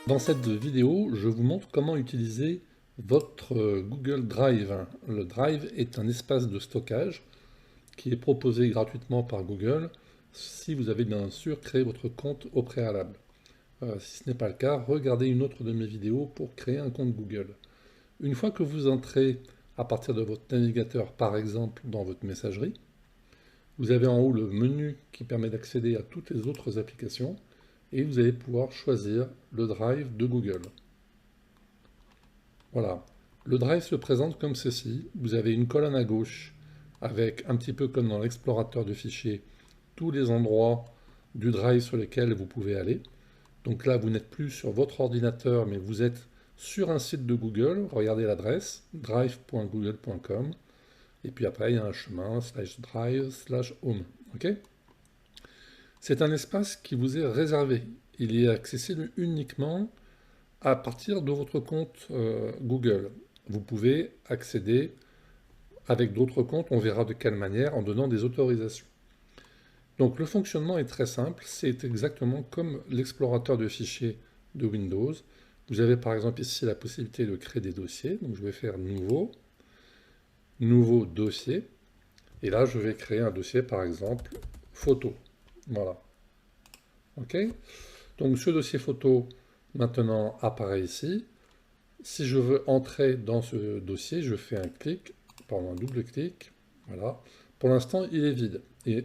Dans cette vidéo, je vous montre comment utiliser votre Google Drive. Le Drive est un espace de stockage qui est proposé gratuitement par Google si vous avez bien sûr créé votre compte au préalable. Si ce n'est pas le cas, regardez une autre de mes vidéos pour créer un compte Google. Une fois que vous entrez à partir de votre navigateur, par exemple dans votre messagerie, vous avez en haut le menu qui permet d'accéder à toutes les autres applications et vous allez pouvoir choisir le Drive de Google. Voilà. Le Drive se présente comme ceci. Vous avez une colonne à gauche avec, un petit peu comme dans l'explorateur de fichiers, tous les endroits du Drive sur lesquels vous pouvez aller. Donc là, vous n'êtes plus sur votre ordinateur, mais vous êtes sur un site de Google. Regardez l'adresse, drive.google.com. Et puis après, il y a un chemin, /drive/home. OK ? C'est un espace qui vous est réservé. Il est accessible uniquement à partir de votre compte Google. Vous pouvez accéder avec d'autres comptes, on verra de quelle manière, en donnant des autorisations. Donc le fonctionnement est très simple, c'est exactement comme l'explorateur de fichiers de Windows. Vous avez par exemple ici la possibilité de créer des dossiers, donc je vais faire nouveau, nouveau dossier, et là je vais créer un dossier par exemple photo. Voilà. OK ? Donc ce dossier photo maintenant apparaît ici. Si je veux entrer dans ce dossier, je fais un clic, pardon, un double clic. Voilà. Pour l'instant, il est vide. Et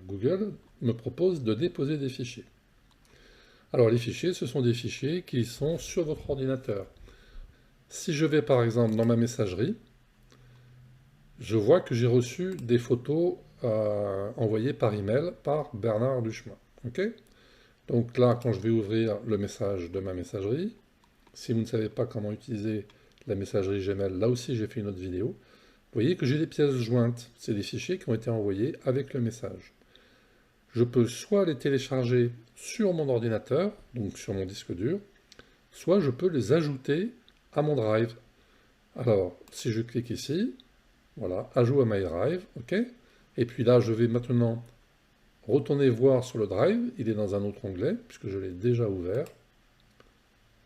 Google me propose de déposer des fichiers. Alors les fichiers, ce sont des fichiers qui sont sur votre ordinateur. Si je vais par exemple dans ma messagerie, je vois que j'ai reçu des photos envoyées par email par Bernard Duchemin. OK ? Donc là, quand je vais ouvrir le message de ma messagerie, si vous ne savez pas comment utiliser la messagerie Gmail, là aussi j'ai fait une autre vidéo. Vous voyez que j'ai des pièces jointes. C'est des fichiers qui ont été envoyés avec le message. Je peux soit les télécharger sur mon ordinateur, donc sur mon disque dur, soit je peux les ajouter à mon drive. Alors, si je clique ici, voilà, ajout à my drive, OK. Et puis là, je vais maintenant retourner voir sur le drive. Il est dans un autre onglet, puisque je l'ai déjà ouvert.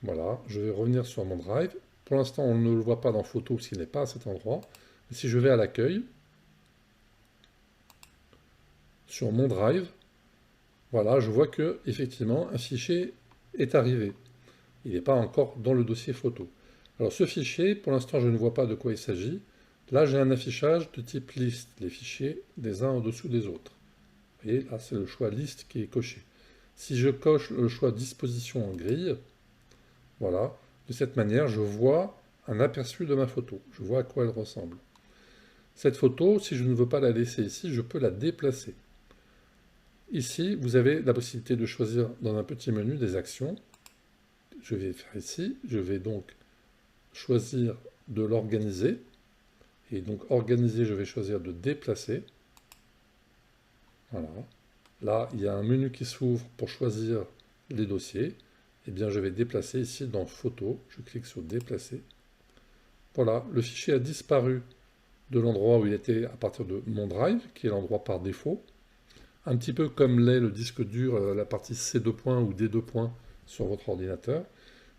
Voilà, je vais revenir sur mon drive. Pour l'instant, on ne le voit pas dans photo parce qu'il n'est pas à cet endroit. Mais si je vais à l'accueil, sur mon drive, voilà, je vois que effectivement un fichier est arrivé. Il n'est pas encore dans le dossier photo. Alors ce fichier, pour l'instant, je ne vois pas de quoi il s'agit. Là, j'ai un affichage de type liste, les fichiers des uns au-dessous des autres. Vous voyez, là, c'est le choix liste qui est coché. Si je coche le choix disposition en grille, voilà, de cette manière, je vois un aperçu de ma photo. Je vois à quoi elle ressemble. Cette photo, si je ne veux pas la laisser ici, je peux la déplacer. Ici, vous avez la possibilité de choisir dans un petit menu des actions. Je vais faire ici, je vais donc choisir de l'organiser. Et donc organiser, je vais choisir de déplacer. Voilà. Là, il y a un menu qui s'ouvre pour choisir les dossiers. Eh bien, je vais déplacer ici dans Photo. Je clique sur Déplacer. Voilà, le fichier a disparu de l'endroit où il était à partir de mon drive, qui est l'endroit par défaut. Un petit peu comme l'est le disque dur, la partie C2 points ou D2 points sur votre ordinateur.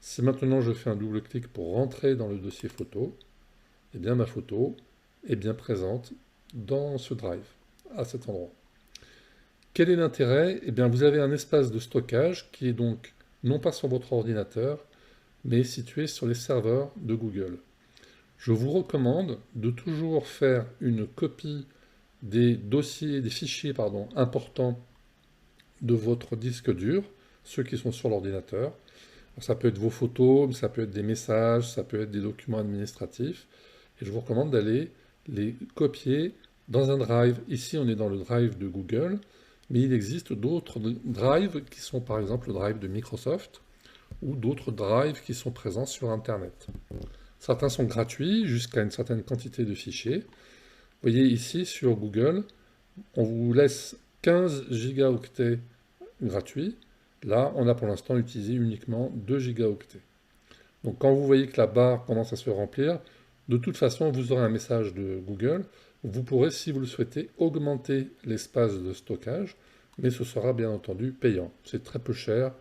Si maintenant je fais un double clic pour rentrer dans le dossier photo, eh bien ma photo est bien présente dans ce drive, à cet endroit. Quel est l'intérêt? Eh bien vous avez un espace de stockage qui est donc non pas sur votre ordinateur, mais situé sur les serveurs de Google. Je vous recommande de toujours faire une copie des dossiers, des fichiers importants de votre disque dur, ceux qui sont sur l'ordinateur. Ça peut être vos photos, ça peut être des messages, ça peut être des documents administratifs. Et je vous recommande d'aller les copier dans un drive. Ici, on est dans le drive de Google, mais il existe d'autres drives qui sont par exemple le drive de Microsoft ou d'autres drives qui sont présents sur Internet. Certains sont gratuits jusqu'à une certaine quantité de fichiers. Vous voyez ici sur Google, on vous laisse 15 gigaoctets gratuits. Là, on a pour l'instant utilisé uniquement 2 gigaoctets. Donc quand vous voyez que la barre commence à se remplir, de toute façon, vous aurez un message de Google. Vous pourrez, si vous le souhaitez, augmenter l'espace de stockage, mais ce sera bien entendu payant. C'est très peu cher.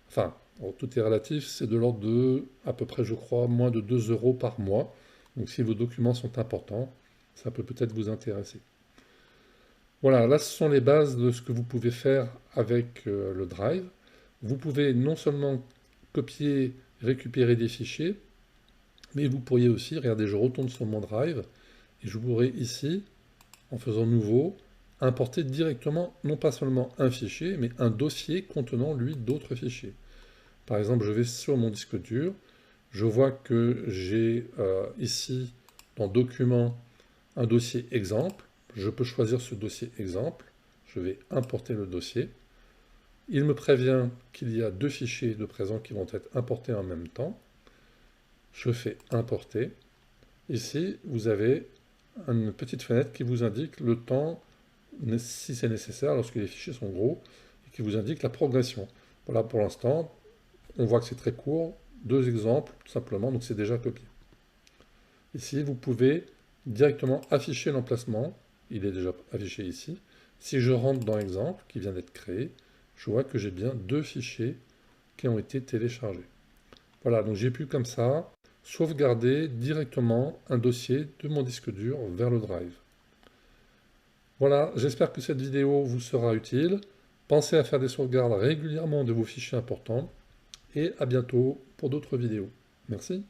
Enfin, Alors, tout est relatif, c'est de l'ordre de, à peu près, je crois, moins de 2 € par mois. Donc si vos documents sont importants, ça peut peut-être vous intéresser. Voilà, là ce sont les bases de ce que vous pouvez faire avec le Drive. Vous pouvez non seulement copier, récupérer des fichiers, mais vous pourriez aussi, regardez, je retourne sur mon Drive, et je pourrais ici, en faisant nouveau, importer directement, non pas seulement un fichier, mais un dossier contenant, lui, d'autres fichiers. Par exemple, je vais sur mon disque dur, je vois que j'ai ici, dans Documents, un dossier exemple. Je peux choisir ce dossier exemple. Je vais importer le dossier. Il me prévient qu'il y a 2 fichiers de présent qui vont être importés en même temps. Je fais importer. Ici, vous avez une petite fenêtre qui vous indique le temps, si c'est nécessaire, lorsque les fichiers sont gros, et qui vous indique la progression. Voilà, pour l'instant, on voit que c'est très court. 2 exemples, tout simplement, donc c'est déjà copié. Ici, vous pouvez directement afficher l'emplacement. Il est déjà affiché ici. Si je rentre dans exemple, qui vient d'être créé, je vois que j'ai bien 2 fichiers qui ont été téléchargés. Voilà, donc j'ai pu comme ça sauvegarder directement un dossier de mon disque dur vers le Drive. Voilà, j'espère que cette vidéo vous sera utile. Pensez à faire des sauvegardes régulièrement de vos fichiers importants et à bientôt pour d'autres vidéos. Merci.